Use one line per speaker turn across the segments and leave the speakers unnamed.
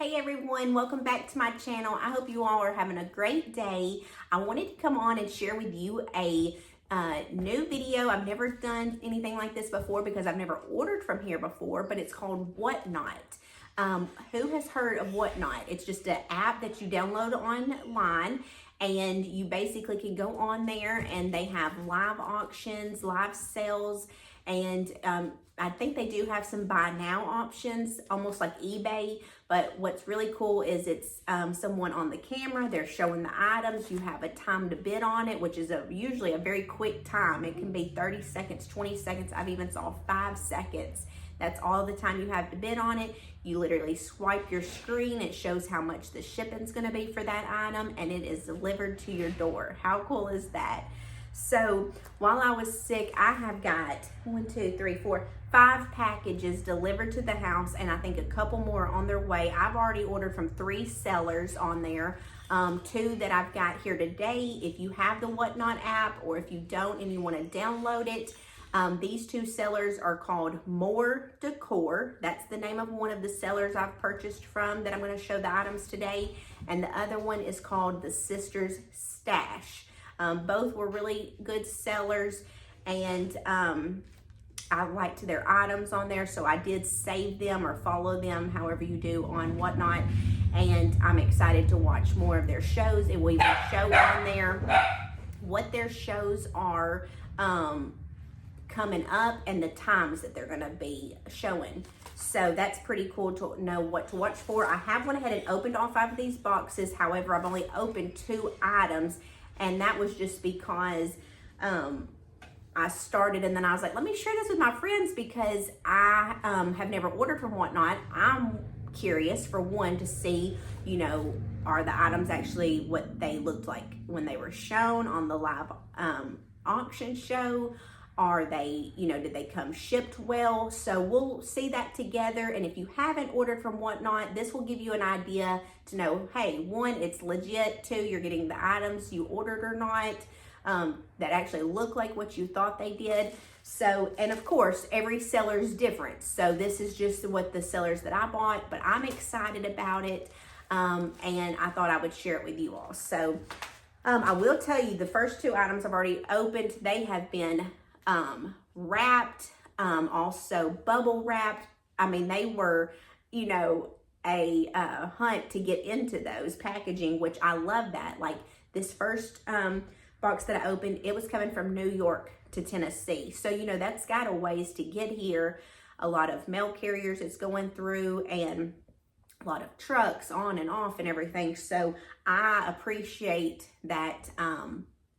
Hey everyone, welcome back to my channel. I hope you all are having a great day. I wanted to come on and share with you a new video. I've never done anything like this before because I've never ordered from here before, but it's called WhatNot. Who has heard of WhatNot? It's just an app that you download online, and you basically can go on there and they have live auctions, live sales, and I think they do have some buy now options, almost like eBay. But what's really cool is it's someone on the camera, they're showing the items, you have a time to bid on it, which is usually a very quick time. It can be 30 seconds, 20 seconds, I've even saw 5 seconds. That's all the time you have to bid on it. You literally swipe your screen, it shows how much the shipping's gonna be for that item, and it is delivered to your door. How cool is that? So while I was sick, I have got 5 packages delivered to the house, and I think a couple more on their way. I've already ordered from 3 sellers on there, 2 that I've got here today. If you have the WhatNot app, or if you don't and you want to download it, these 2 sellers are called Decor. That's the name of one of the sellers I've purchased from that I'm going to show the items today, and the other one is called the Sisters Stash. Both were really good sellers, and I liked their items on there, so I did save them or follow them, however you do, on WhatNot, and I'm excited to watch more of their shows. It will even show on there what their shows are coming up and the times that they're going to be showing. So that's pretty cool to know what to watch for. I have went ahead and opened all 5 of these boxes. However, I've only opened 2 items, and that was just because I started and then I was like, let me share this with my friends because I have never ordered from WhatNot. I'm curious, for one, to see, are the items actually what they looked like when they were shown on the live auction show? Are they, did they come shipped well? So we'll see that together. And if you haven't ordered from WhatNot, this will give you an idea to know, hey, 1, it's legit. 2, you're getting the items you ordered or not, that actually look like what you thought they did. So, and of course, every seller is different. So this is just what the sellers that I bought, but I'm excited about it. And I thought I would share it with you all. So I will tell you, the first 2 items I've already opened, they have been wrapped, also bubble wrapped. I mean, they were, a hunt to get into those packaging, which I love that. Like this first box that I opened, it was coming from New York to Tennessee. So, that's got a ways to get here. A lot of mail carriers it's going through, and a lot of trucks on and off and everything. So I appreciate that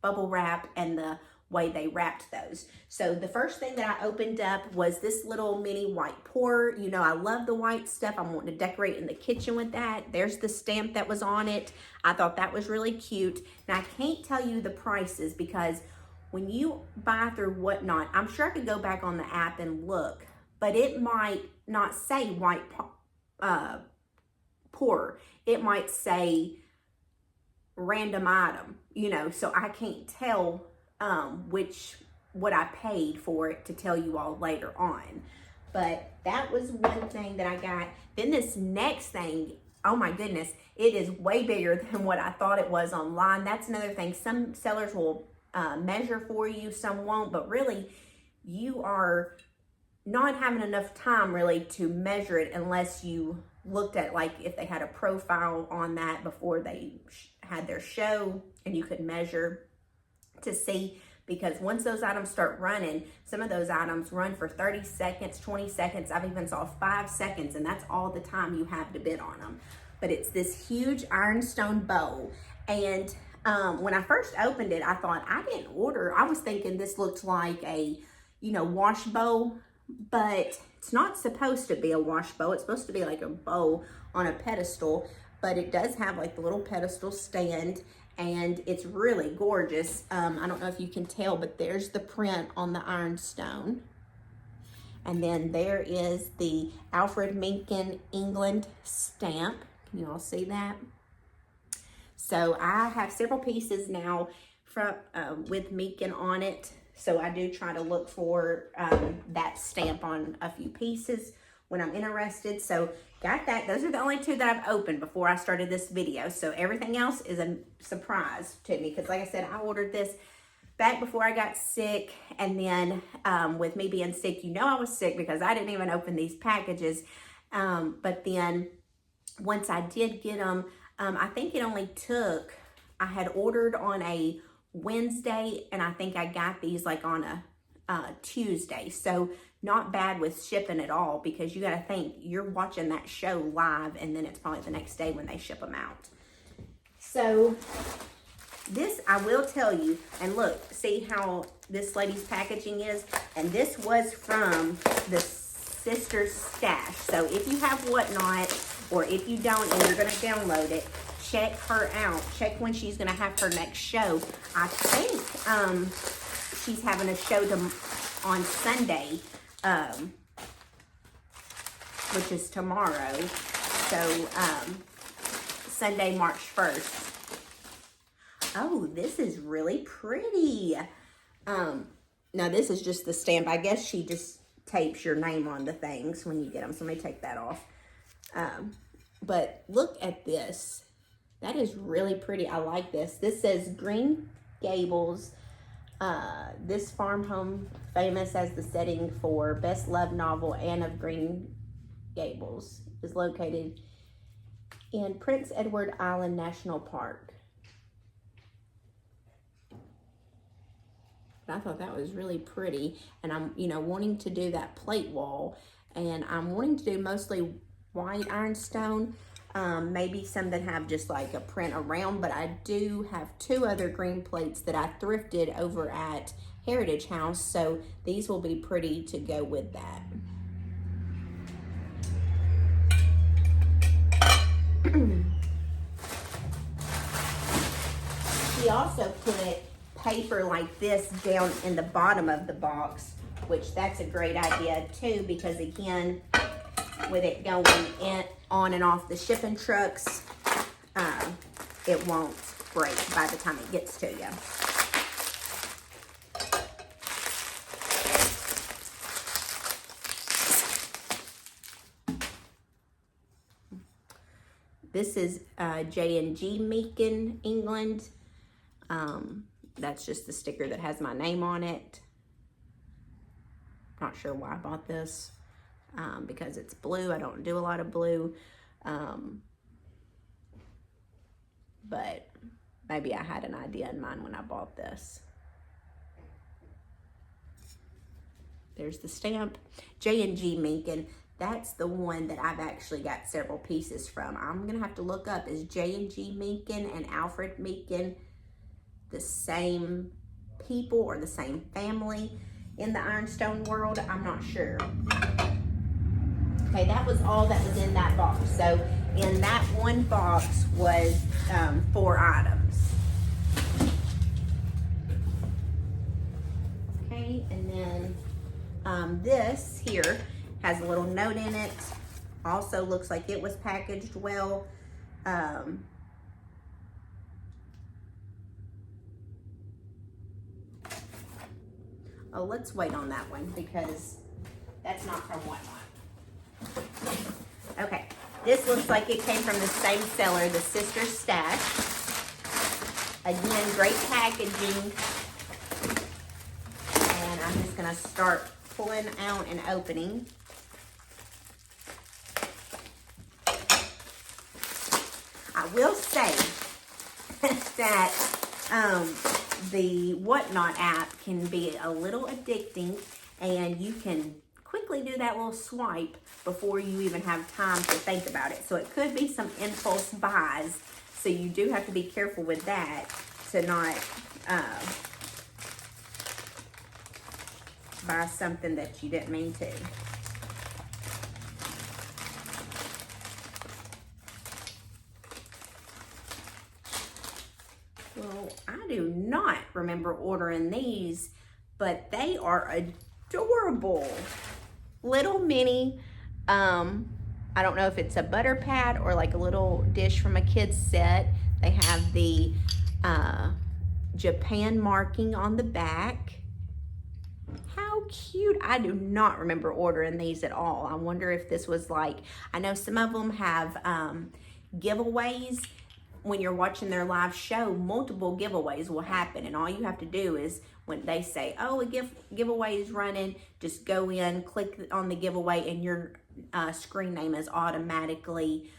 bubble wrap and the way they wrapped those. So the first thing that I opened up was this little mini white pour. I love the white stuff. I'm wanting to decorate in the kitchen with that. There's the stamp that was on it. I thought that was really cute. Now I can't tell you the prices because when you buy through WhatNot, I'm sure I could go back on the app and look, but it might not say white pour. It might say random item, so I can't tell what I paid for it to tell you all later on. But that was one thing that I got. Then this next thing, oh my goodness, it is way bigger than what I thought it was online. That's another thing. Some sellers will measure for you, some won't, but really you are not having enough time really to measure it unless you looked at, like, if they had a profile on that before they had their show, and you could measure to see, because once those items start running, some of those items run for 30 seconds, 20 seconds. I've even saw 5 seconds, and that's all the time you have to bid on them. But it's this huge ironstone bowl. And when I first opened it, I thought, I didn't order. I was thinking this looked like a, wash bowl, but it's not supposed to be a wash bowl. It's supposed to be like a bowl on a pedestal, but it does have like the little pedestal stand, and it's really gorgeous. I don't know if you can tell, but there's the print on the ironstone. And then there is the Alfred Menken England stamp. Can you all see that? So I have several pieces now from with Menken on it. So I do try to look for that stamp on a few pieces when I'm interested. So got that. Those are the only two that I've opened before I started this video. So everything else is a surprise to me because like I said, I ordered this back before I got sick. And then with me being sick, you know I was sick because I didn't even open these packages. But then once I did get them, I think it only took, I had ordered on a Wednesday and I think I got these like on a Tuesday. So not bad with shipping at all because you got to think you're watching that show live and then it's probably the next day when they ship them out. So this I will tell you, and look, see how this lady's packaging is? And this was from the Sister's Stash. So if you have WhatNot or if you don't and you're going to download it, check her out. Check when she's going to have her next show. I think she's having a show on Sunday, which is tomorrow. So Sunday, March 1st. Oh, this is really pretty. Now this is just the stamp. I guess she just tapes your name on the things when you get them. So let me take that off. But look at this. That is really pretty. I like this. This says Green Gables. This farm home famous as the setting for best loved novel Anne of Green Gables is located in Prince Edward Island National Park. I thought that was really pretty, and I'm, you know, wanting to do that plate wall, and I'm wanting to do mostly white ironstone, maybe some that have just like a print around, but I do have two other green plates that I thrifted over at Heritage House, so these will be pretty to go with that. She also put paper like this down in the bottom of the box, which that's a great idea too, because again, with it going in on and off the shipping trucks, it won't break by the time it gets to you. This is J&G Meakin, England. That's just the sticker that has my name on it. Not sure why I bought this, because it's blue. I don't do a lot of blue, but maybe I had an idea in mind when I bought this. There's the stamp, J&G Meakin. That's the one that I've actually got several pieces from. I'm gonna have to look up, is J&G Meakin and Alfred Meakin the same people or the same family in the ironstone world? I'm not sure. Okay, that was all that was in that box. So in that one box was 4 items. Okay, and then this here has a little note in it. Also looks like it was packaged well. Oh, let's wait on that one because that's not from WhatNot. Okay, this looks like it came from the same seller, the Sister's Stash. Again, great packaging. And I'm just gonna start pulling out and opening. I will say that the WhatNot app can be a little addicting, and you can quickly do that little swipe before you even have time to think about it. So it could be some impulse buys. So you do have to be careful with that to not buy something that you didn't mean to. Well, I do not remember ordering these, but they are adorable. Little mini, I don't know if it's a butter pad or like a little dish from a kid's set. They have the Japan marking on the back. How cute. I do not remember ordering these at all. I wonder if this was like, I know some of them have giveaways. When you're watching their live show, multiple giveaways will happen, and all you have to do is, when they say, oh, a giveaway is running, just go in, click on the giveaway, and your screen name is automatically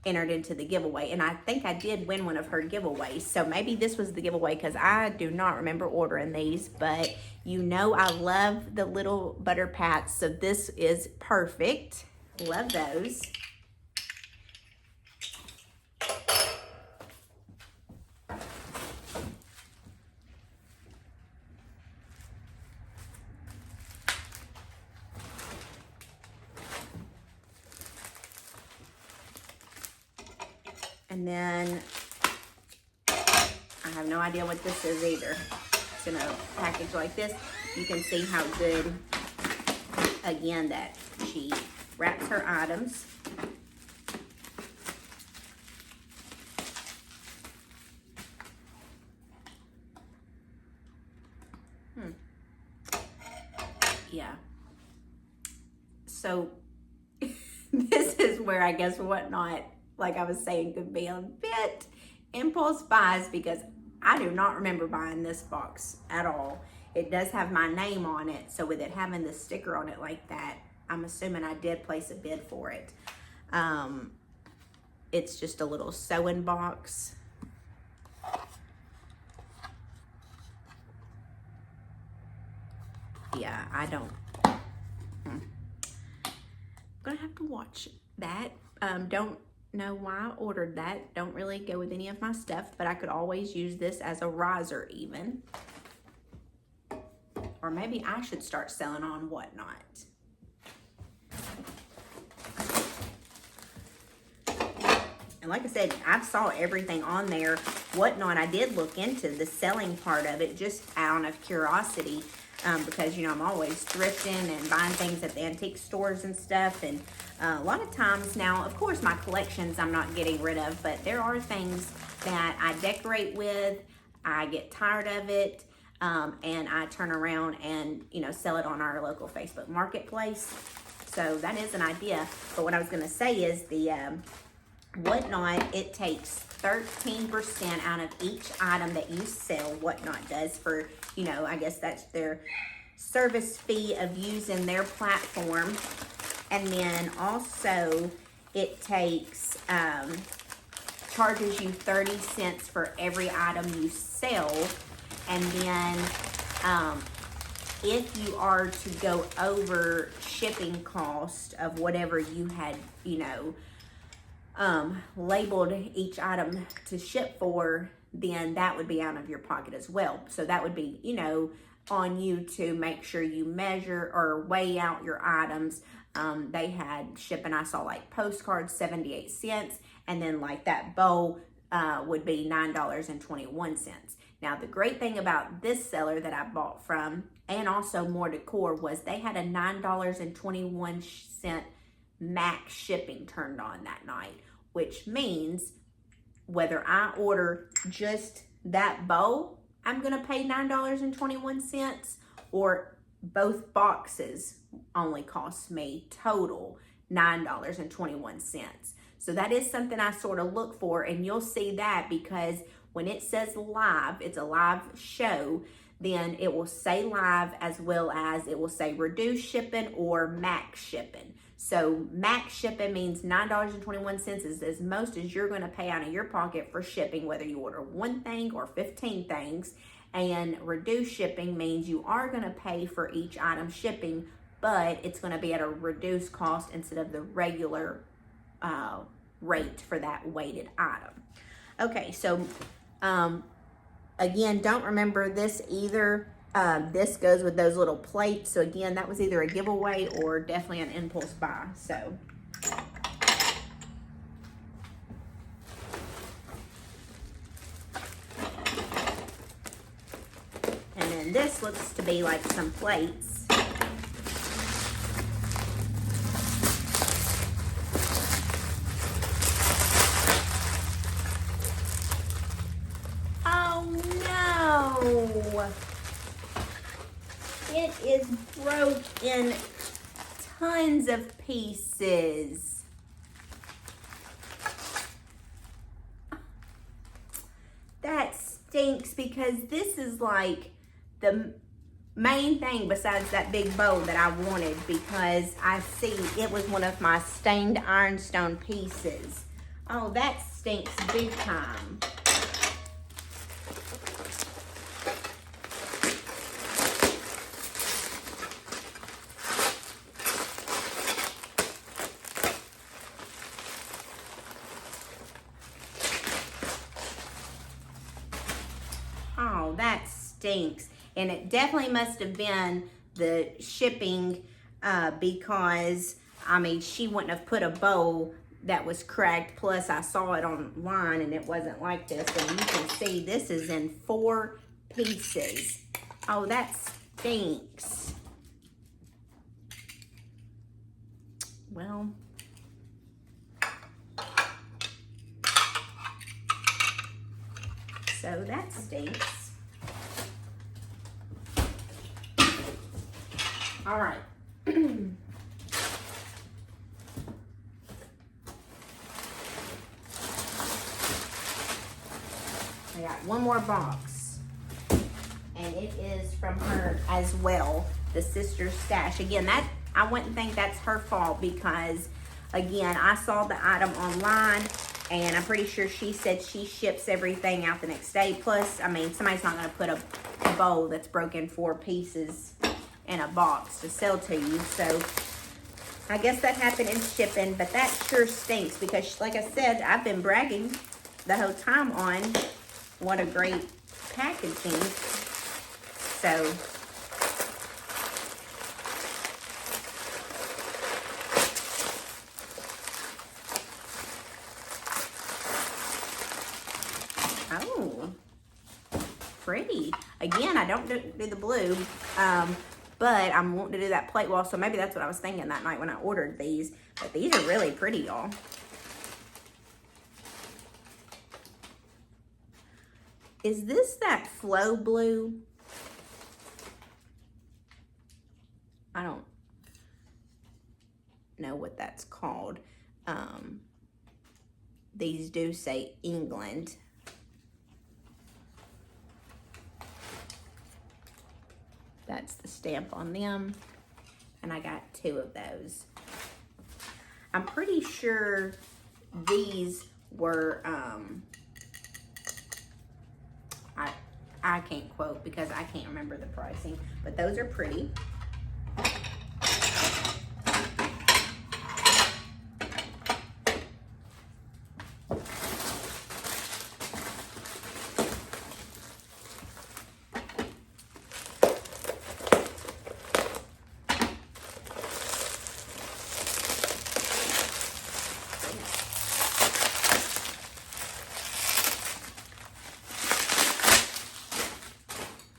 entered into the giveaway. And I think I did win one of her giveaways, so maybe this was the giveaway, because I do not remember ordering these. But you know I love the little butter pats, so this is perfect. Love those. And then I have no idea what this is either. It's in a package like this. You can see how good, again, that she wraps her items. Yeah. So this is where I guess WhatNot, like I was saying, could be a bit impulse buys, because I do not remember buying this box at all. It does have my name on it, so with it having the sticker on it like that, I'm assuming I did place a bid for it. It's just a little sewing box. Yeah, I don't. I'm gonna have to watch that. Don't know why I ordered that. Don't really go with any of my stuff, but I could always use this as a riser even. Or maybe I should start selling on WhatNot. And like I said, I saw everything on there. WhatNot, I did look into the selling part of it just out of curiosity, because, you know, I'm always thrifting and buying things at the antique stores and stuff. And a lot of times now, of course, my collections I'm not getting rid of, but there are things that I decorate with, I get tired of it, and I turn around and, you know, sell it on our local Facebook marketplace. So that is an idea. But what I was going to say is the WhatNot, it takes 13% out of each item that you sell. WhatNot does, for, you know, I guess that's their service fee of using their platform. And then also it takes, charges you 30 cents for every item you sell. And then if you are to go over shipping cost of whatever you had, you know, labeled each item to ship for, then that would be out of your pocket as well. So that would be, you know, on you to make sure you measure or weigh out your items. They had shipping, I saw like postcards, 78 cents. And then like that bowl would be $9.21. Now, the great thing about this seller that I bought from, and also More Decor, was they had a $9.21 max shipping turned on that night, which means whether I order just that bowl, I'm gonna pay $9.21, or both boxes only cost me total $9.21. So that is something I sort of look for, and you'll see that because when it says live, it's a live show, then it will say live, as well as it will say reduced shipping or max shipping. So max shipping means $9.21 is as most as you're going to pay out of your pocket for shipping, whether you order one thing or 15 things. And reduced shipping means you are going to pay for each item shipping, but it's going to be at a reduced cost instead of the regular rate for that weighted item. Okay, so again, don't remember this either. This goes with those little plates. So again, that was either a giveaway or definitely an impulse buy. So and then this looks to be like some plates. Oh no! it is broke in tons of pieces. That stinks because this is like the main thing besides that big bow that I wanted, because I see it was one of my stained ironstone pieces. Oh, that stinks big time. Oh, that stinks. And it definitely must have been the shipping, because, I mean, she wouldn't have put a bow that was cracked. Plus, I saw it online and it wasn't like this. And you can see this is in 4 pieces. Oh, that stinks. Well, so that stinks. All right. I got one more box, and it is from her as well, the Sister Stash. Again, that I wouldn't think that's her fault, because again, I saw the item online and I'm pretty sure she said she ships everything out the next day. Plus, I mean, somebody's not going to put a bowl that's broken 4 pieces in a box to sell to you. So I guess that happened in shipping, but that sure stinks because, like I said, I've been bragging the whole time on what a great packaging. So oh, pretty. Again, I don't do the blue, but I'm wanting to do that plate wall, so maybe that's what I was thinking that night when I ordered these. But these are really pretty, y'all. Is this that flow blue? I don't know what that's called. These do say England. That's the stamp on them. And I got 2 of those. I'm pretty sure these were, I can't quote because I can't remember the pricing, but those are pretty.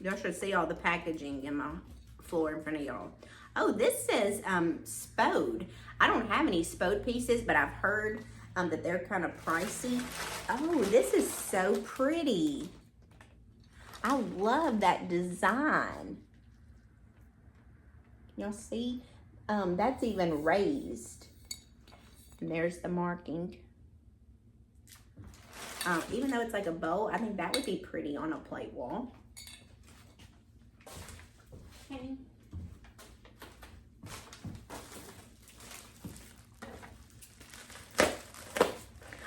Y'all should see all the packaging in my floor in front of y'all. Oh, this says Spode. I don't have any Spode pieces, but I've heard that they're kind of pricey. Oh, this is so pretty. I love that design. Y'all see? That's even raised. And there's the marking. Even though it's like a bow, I think that would be pretty on a plate wall. Okay.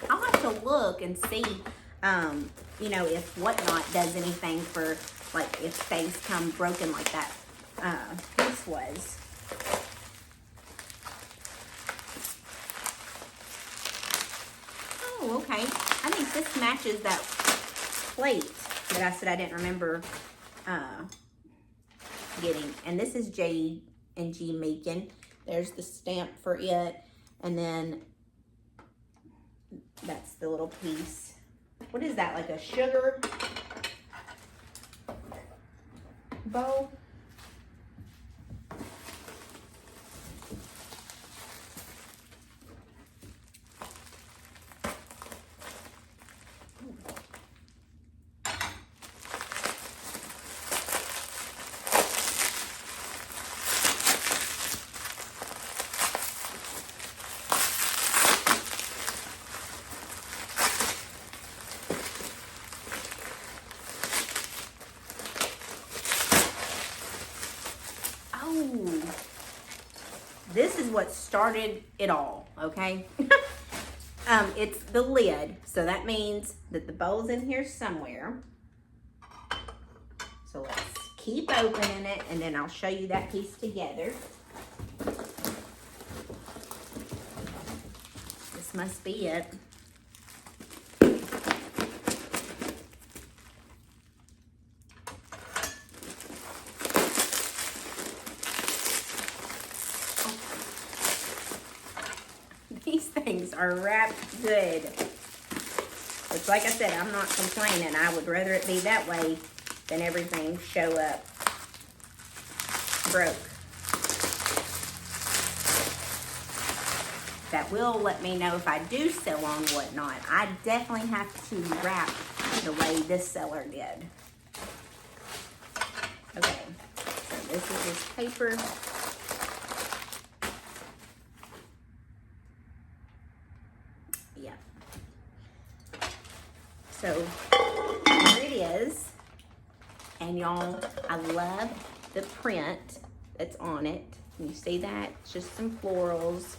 I'll have to look and see, you know, if WhatNot does anything for, like, if things come broken like that piece was. Oh, okay. I think this matches that plate that I said I didn't remember getting. And this is J&G Macon. There's the stamp for it. And then that's the little piece. What is that, like a sugar bowl? what started it all, okay? It's the lid. So that means that the bowl's in here somewhere. So let's keep opening it, and then I'll show you that piece together. This must be it. These things are wrapped good. Which, like I said, I'm not complaining. I would rather it be that way than everything show up broke. That will let me know if I do sell on WhatNot. I definitely have to wrap the way this seller did. Okay, so this is his paper. Yeah. So here it is. And y'all, I love the print that's on it. Can you see that? It's just some florals.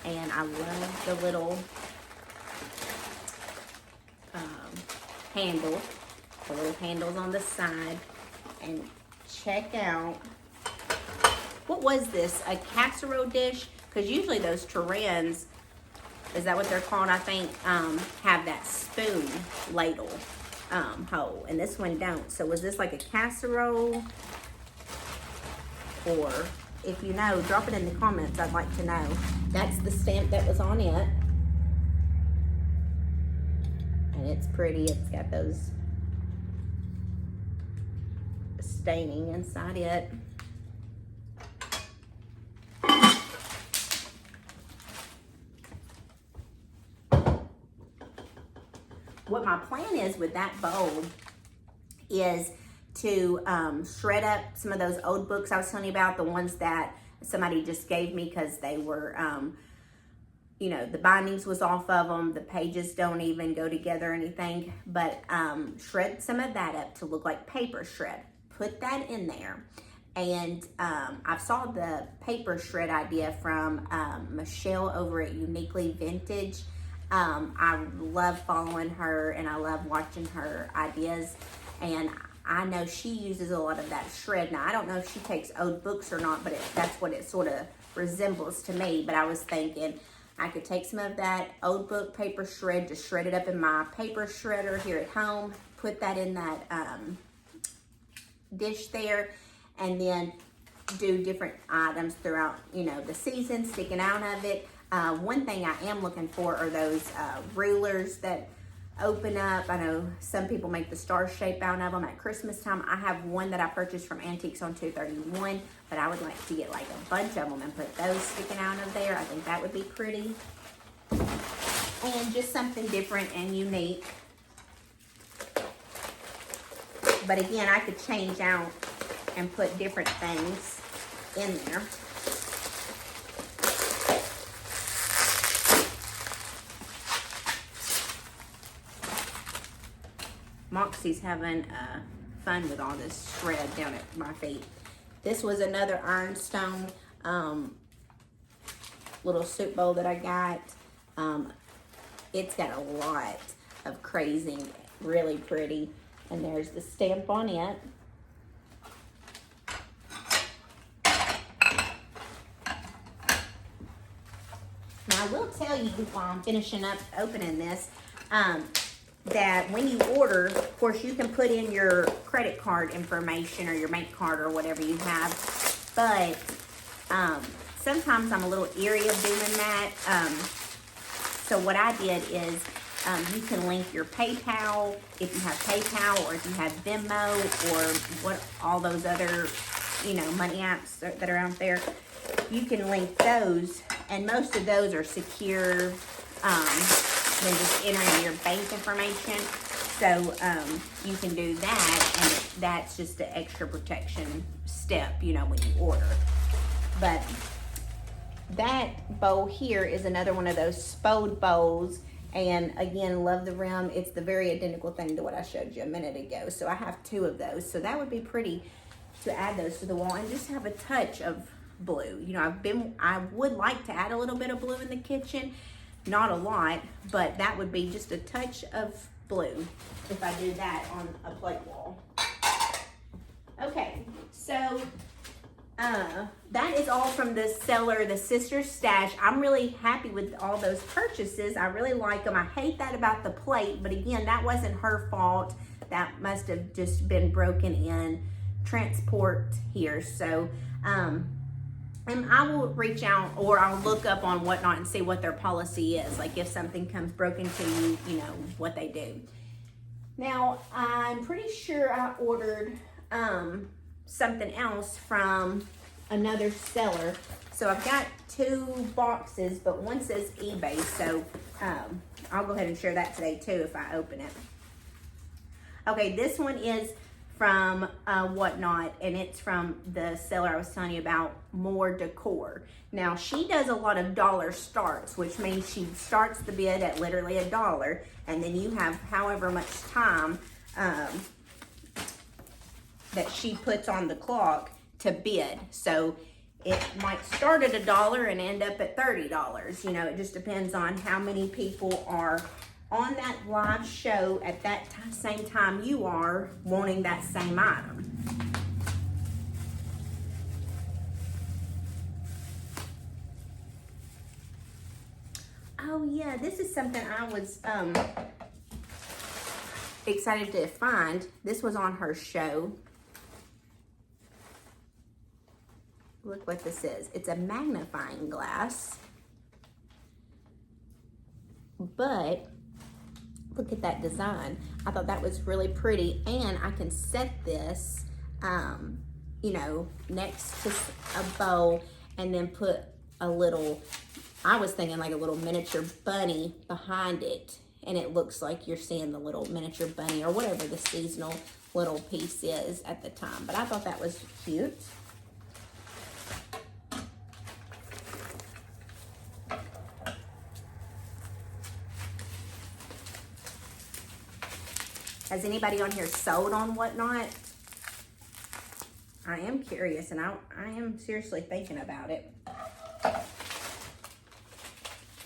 And I love the little handle. The little handles on the side. And check out, what was this? A casserole dish? Because usually those Terrans, is that what they're called? I think, have that spoon ladle hole, and this one don't. So was this like a casserole? Or if you know, drop it in the comments. I'd like to know. That's the stamp that was on it, and it's pretty. It's got those staining inside it. What my plan is with that bowl is to shred up some of those old books I was telling you about, the ones that somebody just gave me because they were, you know, the bindings was off of them, the pages don't even go together or anything, but shred some of that up to look like paper shred. Put that in there. And I saw the paper shred idea from Michelle over at Uniquely Vintage. I love following her, and I love watching her ideas, and I know she uses a lot of that shred. Now, I don't know if she takes old books or not, but that's what it sort of resembles to me. But I was thinking I could take some of that old book paper shred, just shred it up in my paper shredder here at home, put that in that dish there, and then do different items throughout, you know, the season, sticking out of it. One thing I am looking for are those rulers that open up. I know some people make the star shape out of them at Christmas time. I have one that I purchased from Antiques on 231, but I would like to get like a bunch of them and put those sticking out of there. I think that would be pretty. And just something different and unique. But again, I could change out and put different things in there. Moxie's having fun with all this shred down at my feet. This was another ironstone little soup bowl that I got. It's got a lot of crazing, really pretty. And there's the stamp on it. Now I will tell you while I'm finishing up opening this, that when you order, of course, you can put in your credit card information or your bank card or whatever you have, but sometimes I'm a little leery of doing that. So what I did is you can link your PayPal if you have PayPal, or if you have Venmo, or what all those other, you know, money apps that are out there. You can link those, and most of those are secure. Then just entering your bank information. So you can do that, and that's just an extra protection step, you know, when you order. But that bowl here is another one of those spode bowls. And again, love the rim. It's the very identical thing to what I showed you a minute ago. So I have two of those. So that would be pretty to add those to the wall and just have a touch of blue. You know, I would like to add a little bit of blue in the kitchen, not a lot, but that would be just a touch of blue if I do that on a plate wall. Okay, so that is all from the seller, the Sister's Stash. I'm really happy with all those purchases. I really like them. I hate that about the plate, but again, that wasn't her fault. That must have just been broken in transport here. So, and I will reach out, or I'll look up on WhatNot and see what their policy is. Like if something comes broken to you, you know, what they do. Now, I'm pretty sure I ordered something else from another seller. So I've got 2 boxes, but one says eBay. So I'll go ahead and share that today too if I open it. Okay, this one is from WhatNot, and it's from the seller I was telling you about, More Decor. Now, she does a lot of dollar starts, which means she starts the bid at literally $1, and then you have however much time that she puts on the clock to bid. So it might start at $1 and end up at $30. You know, it just depends on how many people are on that live show at that same time you are wanting that same item. Oh yeah, this is something I was excited to find. This was on her show. Look what this is. It's a magnifying glass, but look at that design. I thought that was really pretty, and I can set this, you know, next to a bowl, and then put a little, I was thinking like a little miniature bunny behind it, and it looks like you're seeing the little miniature bunny or whatever the seasonal little piece is at the time. But I thought that was cute. Has anybody on here sold on WhatNot? I am curious, and I am seriously thinking about it.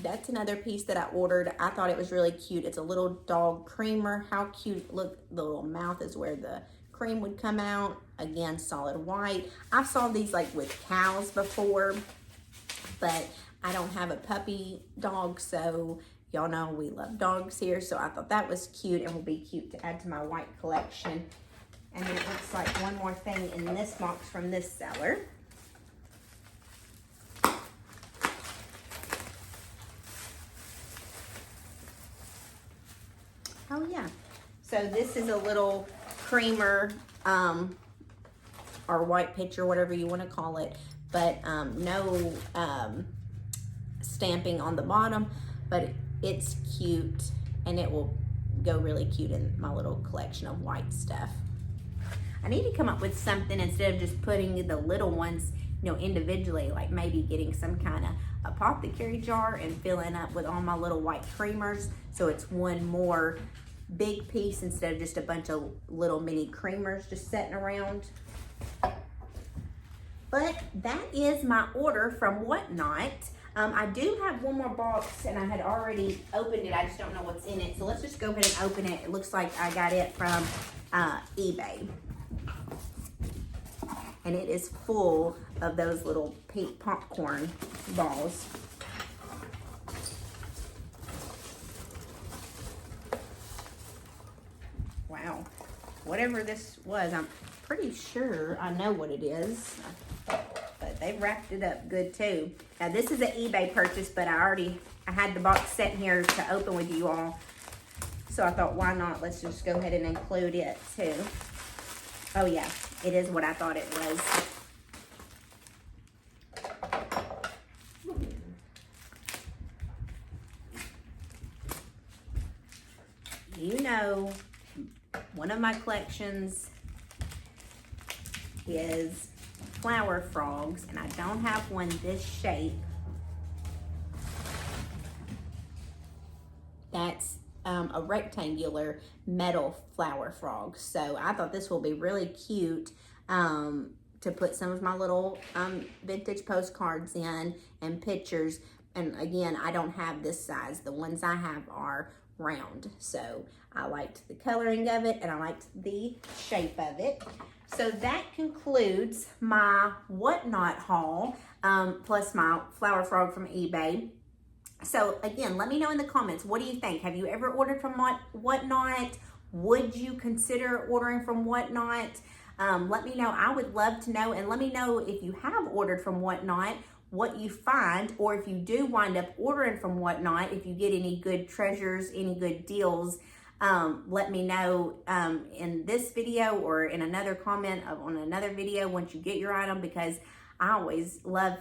That's another piece that I ordered. I thought it was really cute. It's a little dog creamer. How cute. Look, the little mouth is where the cream would come out. Again, solid white. I saw these like with cows before, but I don't have a puppy dog, so y'all know we love dogs here, so I thought that was cute and will be cute to add to my white collection. And then it looks like one more thing in this box from this seller. Oh yeah, so this is a little creamer or white pitcher, whatever you want to call it, but no stamping on the bottom, but it's cute, and it will go really cute in my little collection of white stuff. I need to come up with something instead of just putting the little ones, you know, individually, like maybe getting some kind of apothecary jar and filling up with all my little white creamers, so it's one more big piece instead of just a bunch of little mini creamers just sitting around. But that is my order from WhatNot. I do have one more box, and I had already opened it. I just don't know what's in it. So let's just go ahead and open it. It looks like I got it from eBay. And it is full of those little pink popcorn balls. Wow. Whatever this was, I'm pretty sure I know what it is. But they wrapped it up good too. Now this is an eBay purchase, but I had the box set here to open with you all. So I thought, why not? Let's just go ahead and include it too. Oh yeah, it is what I thought it was. You know, one of my collections is flower frogs, and I don't have one this shape. That's a rectangular metal flower frog. So I thought this will be really cute to put some of my little vintage postcards in and pictures. And again, I don't have this size. The ones I have are round. So I liked the coloring of it and I liked the shape of it. So that concludes my WhatNot haul, plus my flower frog from eBay. So again, let me know in the comments, what do you think? Have you ever ordered from WhatNot? Would you consider ordering from WhatNot? Let me know. I would love to know. And let me know if you have ordered from WhatNot, what you find, or if you do wind up ordering from WhatNot, if you get any good treasures, any good deals. Let me know in this video or in another comment on another video once you get your item, because I always love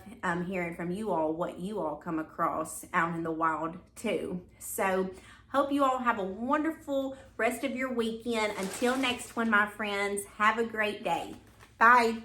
hearing from you all what you all come across out in the wild too. So hope you all have a wonderful rest of your weekend. Until next one, my friends, have a great day. Bye.